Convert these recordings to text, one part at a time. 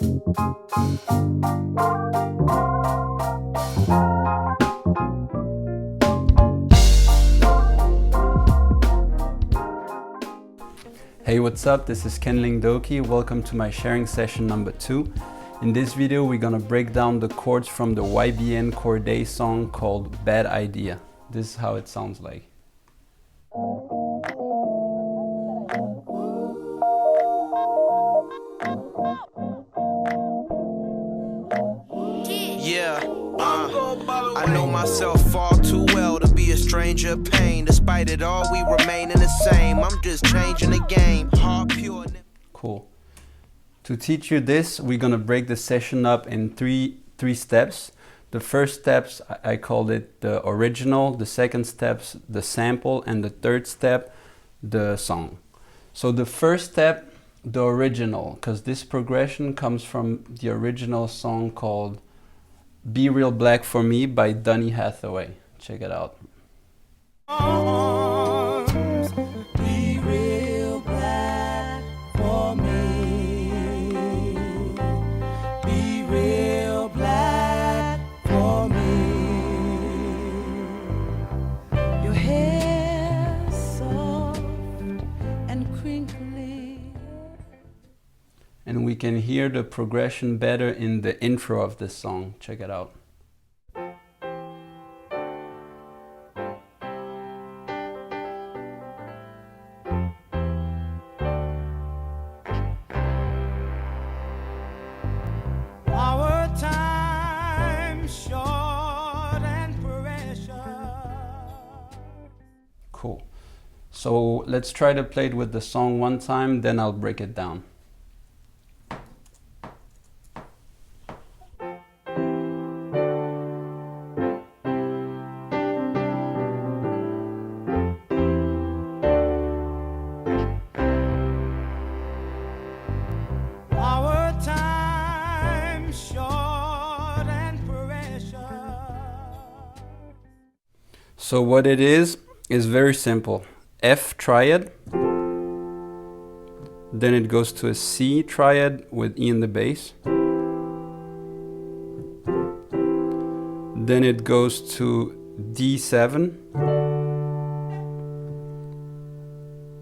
Hey, what's up? This is Doky. Welcome to my sharing session number 2. In this video, we're gonna break down the chords from the YBN Cordae song called Bad Idea. This is how it sounds like. I know myself far too well to be a stranger of pain. Despite it all, we remain in the same. I'm just changing the game. Heart pure. Cool. To teach you this, we're gonna break the session up in three steps. The first steps, I called it the original. The second steps, the sample, and the third step, the song. So the first step, the original, because this progression comes from the original song called Be Real Black for Me by Donny Hathaway. Check it out. Be real black for me. Be real black for me. Your hair soft and crinkly. And we can hear the progression better in the intro of this song. Check it out. Our time short and precious. Cool. So let's try to play it with the song one time, then I'll break it down. Our time short and precious. So what it is very simple. F triad, then it goes to a C triad with E in the bass, then it goes to D7,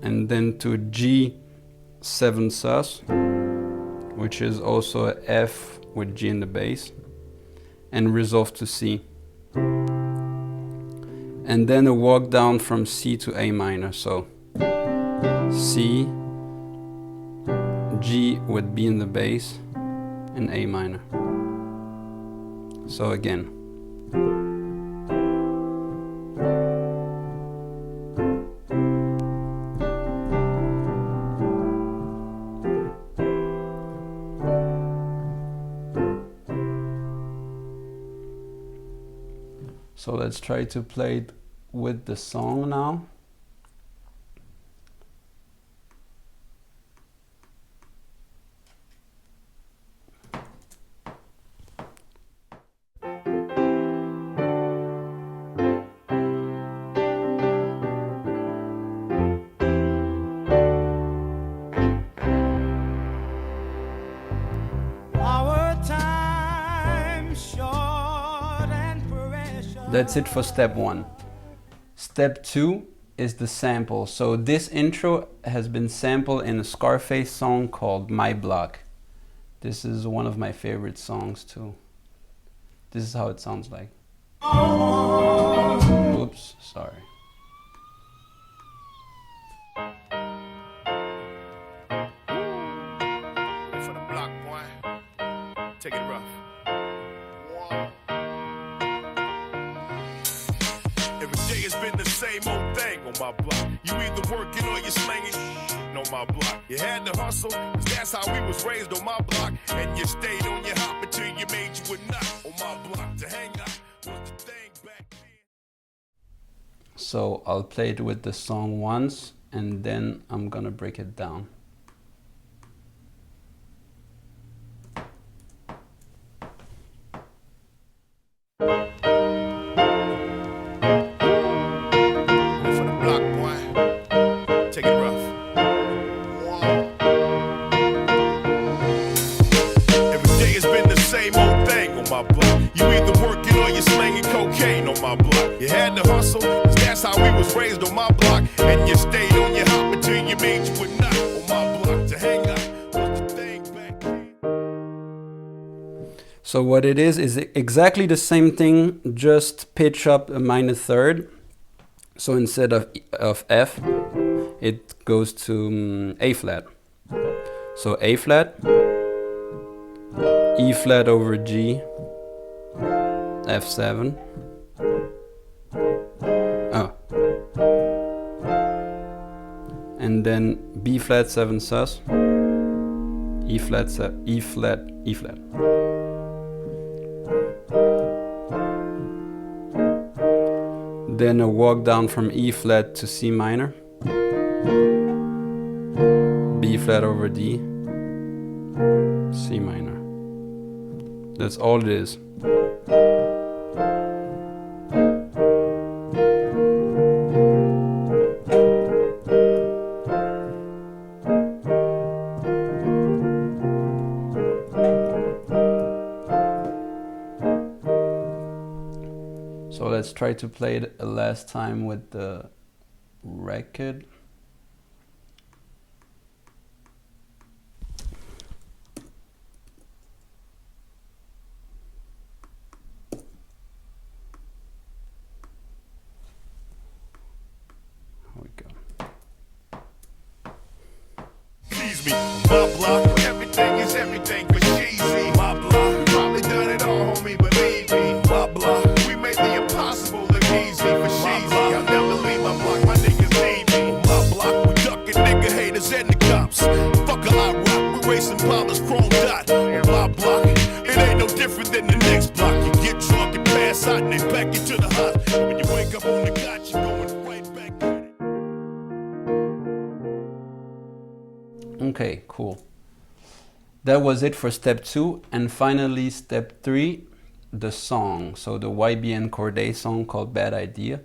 and then to G7 sus, which is also a F with G in the bass, and resolve to C. And then a walk down from C to A minor. So C, G with B in the bass, and A minor. So again. So let's try to play it with the song now. Our time short and precious. That's it for step 1. Step 2 is the sample. So this intro has been sampled in a Scarface song called My Block. This is one of my favorite songs too. This is how it sounds like. Oops, sorry. For the block, boy. Take it rough. Every day has been the same old thing on my block. You either working or you slanging on my block. You had to hustle, cause that's how we was raised on my block. And you stayed on your hop until you made you a nut on my block. To hang out was the thing back then. So I'll play it with the song once and then I'm gonna break it down. For the block, boy. Take it rough. same old thing on my block. You either working or you slinging cocaine on my block. You had to hustle, cause that's how we was raised on my block. And you stayed on your hop until you made you a knot on my block. To hang out was the thing back then. So what it is exactly the same thing, just pitch up a minor third. So instead of F, it goes to A flat. So A flat, E flat over G, F7. Oh. And then B flat 7 sus, E flat, E flat, E flat. Then a walk down from E flat to C minor, B flat over D, C minor. That's all it is. So let's try to play it a last time with the record. Here we go. Please me, my block, everything is everything for cheesy. My block, probably done it all, homie, believe me. My block, we made the impossible look easy for cheesy. I'll never leave my block, my niggas need me. My block, we ducking nigga haters and the cops. Fuck a I rock, we racing bombers, chrome dot. My block, it ain't no different than the next block. You get drunk and pass out and they back you to the hospital. When you wake up on the couch, you're going right back at it. Okay, cool. That was it for step 2, and finally step 3, the song. So the YBN Cordae song called Bad Idea.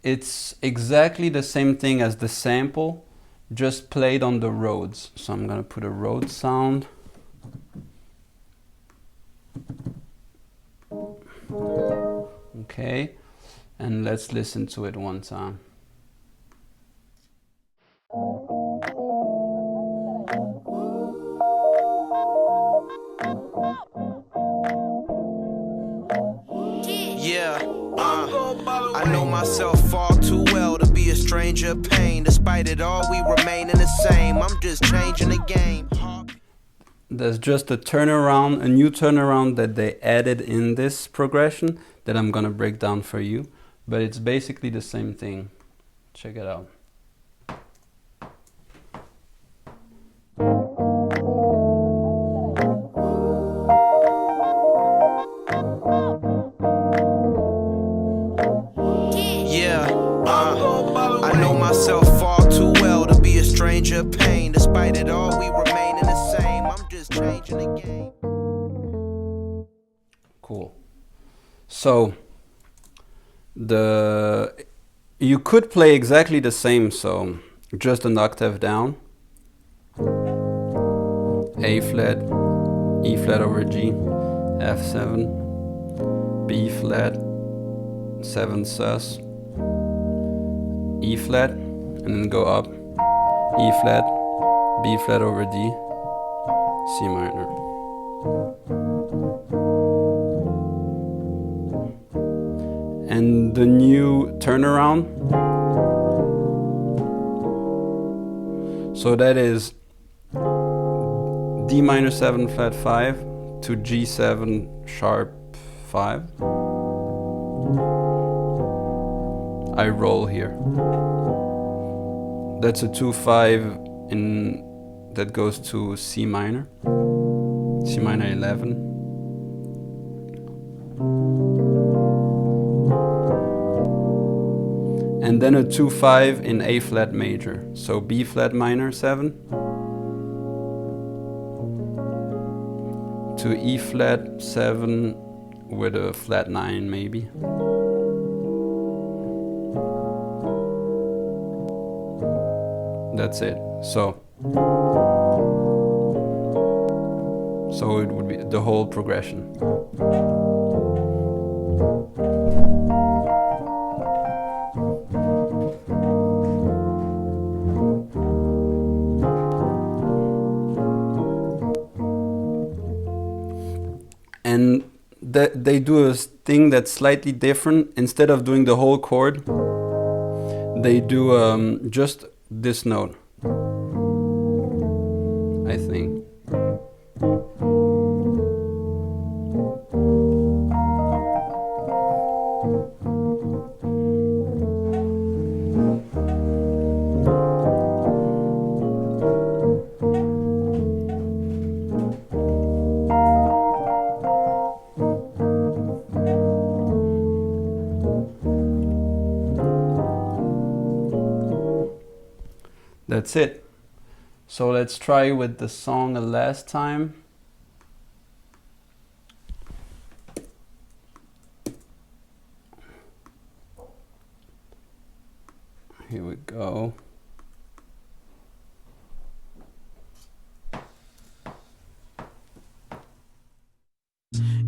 It's exactly the same thing as the sample, just played on the Rhodes. So I'm gonna put a Rhodes sound. Okay, and let's listen to it one time. Yeah, I know myself far too well to be a stranger of pain. Despite it all, we remain in the same. I'm just changing the game. There's just a turnaround, a new turnaround that they added in this progression that I'm gonna break down for you, but it's basically the same thing. Check it out. I know myself far too well to be a stranger of pain. Despite it all, we remain in the same. I'm just changing the game. Cool. So you could play exactly the same, so just an octave down. A flat, E flat over G, F7, B flat, 7 sus, E flat, and then go up, E flat, B flat over D, C minor. And the new turnaround, so that is D minor 7 flat 5 to G7 sharp 5. I roll here. That's a 2-5 in that goes to C minor, C minor 11. And then a 2-5 in A flat major. So B flat minor 7 to E flat 7 with a flat 9 maybe. That's it. So So it would be the whole progression. And they do a thing that's slightly different. Instead of doing the whole chord, they do just this note, I think. That's it. So let's try with the song a last time. Here we go.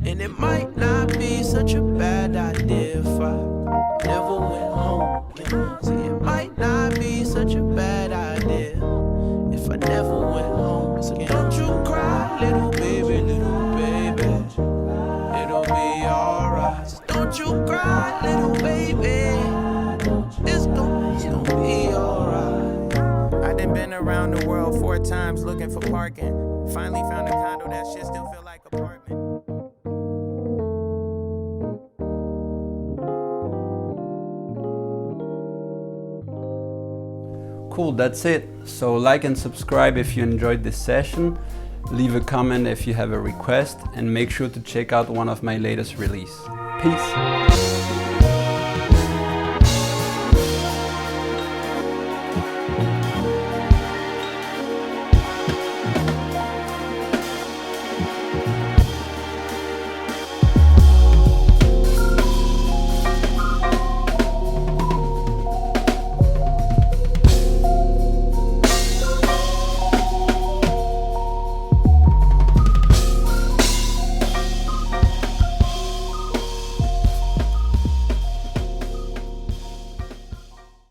And it might not be such a bad idea if I never went home again. See, it might not be such a bad idea if I never went home. So don't you cry, little baby, little baby. It'll be alright. So don't you cry, little baby. It's gonna be alright. I done been around the world 4 times looking for parking. Finally found a condo that shit still feel like apartment. Cool, that's it. So like and subscribe if you enjoyed this session. Leave a comment if you have a request, and make sure to check out one of my latest releases. Peace.